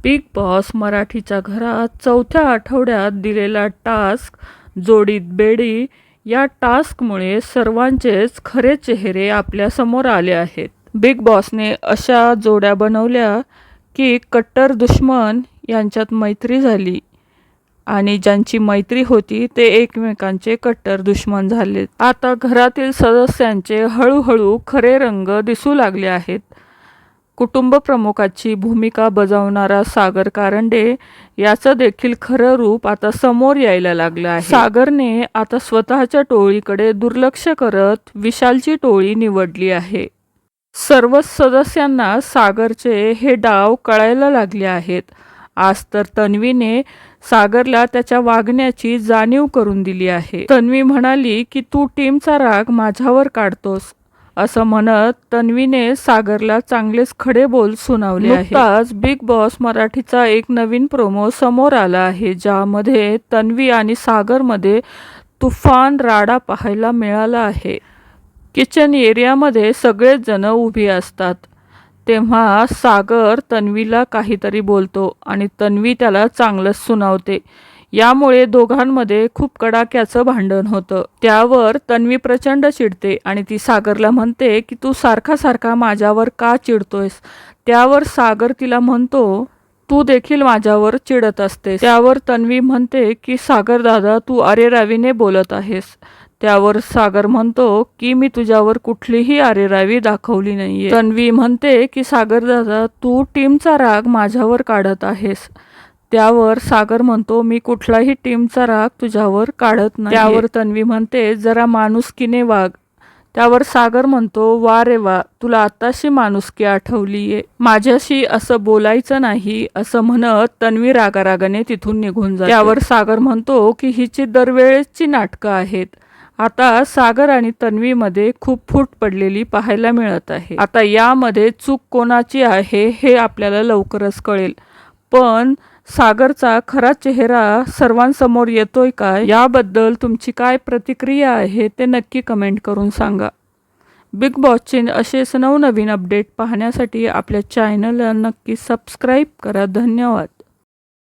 Big boss मराठीच्या घरात चौथ्या आठवड्यात दिलेला टास्क जोडीत बेडी या टास्कमुळे सर्वांचेच खरे चेहरे आपल्यासमोर आले आहेत. बिग बॉसने अशा जोड्या बनवल्या की कट्टर दुश्मन यांच्यात मैत्री झाली आणि ज्यांची मैत्री होती ते एकमेकांचे कट्टर दुश्मन झालेत. आता घरातील सदस्यांचे हळूहळू खरे रंग दिसू लागले आहेत. कुटुंब प्रमुखाची भूमिका बजावणारा सागर कारंडे याचं देखील खरं रूप आता समोर यायला लागलं आहे. सागरने आता स्वतःच्या टोळीकडे दुर्लक्ष करत विशालची टोळी निवडली आहे. सर्व सदस्यांना सागरचे हे डाव कळायला लागले आहेत. आज तर तन्वीने सागरला त्याच्या वागण्याची जाणीव करून दिली आहे. तन्वी म्हणाली की तू टीमचा राग माझ्यावर काढतोस असं म्हणत तन्वीने सागरला चांगलेच खडे बोल सुनावले आहेत. नुकताच बिग बॉस मराठीचा एक नवीन प्रोमो समोर आला आहे, ज्यामध्ये तन्वी आणि सागरमध्ये तुफान राडा पाहायला मिळाला आहे. किचन एरियामध्ये सगळेच जण उभी असतात तेव्हा सागर तन्वीला काहीतरी बोलतो आणि तन्वी त्याला चांगलंच सुनावते. यामुळे दोघांमध्ये खूप कडाक्याचं भांडण होतं. त्यावर तन्वी प्रचंड चिडते आणि ती सागरला म्हणते की तू सारखा सारखा माझ्यावर का चिडतोयस. त्यावर सागर तिला म्हणतो तू देखील माझ्यावर चिडत असतेस. त्यावर तन्वी म्हणते की सागर दादा तू अरेरावीने बोलत आहेस. त्यावर सागर म्हणतो की मी तुझ्यावर कुठलीही अरेरावी दाखवली नाहीये. तन्वी म्हणते की सागर दादा तू टीमचा राग माझ्यावर काढत आहेस. त्यावर सागर म्हणतो मी कुठलाही टीमचा राग तुझ्यावर काढत नाही. त्यावर तन्वी म्हणते जरा माणुसकीने वाग. त्यावर सागर म्हणतो वा रे वा, तुला आताशी माणुसकी आठवलीये, माझ्याशी असं बोलायचं नाही असं म्हणत तन्वी रागारागाने तिथून निघून जाते. त्यावर सागर म्हणतो की हिची दरवेळेसची नाटकं आहेत. आता सागर आणि तन्वीमध्ये खूप फूट पडलेली पाहायला मिळत आहे. आता यामध्ये चूक कोणाची आहे हे आपल्याला लवकरच कळेल. पण सागरचा खरा चेहरा सर्वांसमोर येतोय का, याबद्दल तुमची काय प्रतिक्रिया आहे ते नक्की कमेंट करून सांगा. बिग बॉसचे असेच नवनवीन अपडेट पाहण्यासाठी आपल्या चॅनलला नक्की सबस्क्राईब करा. धन्यवाद.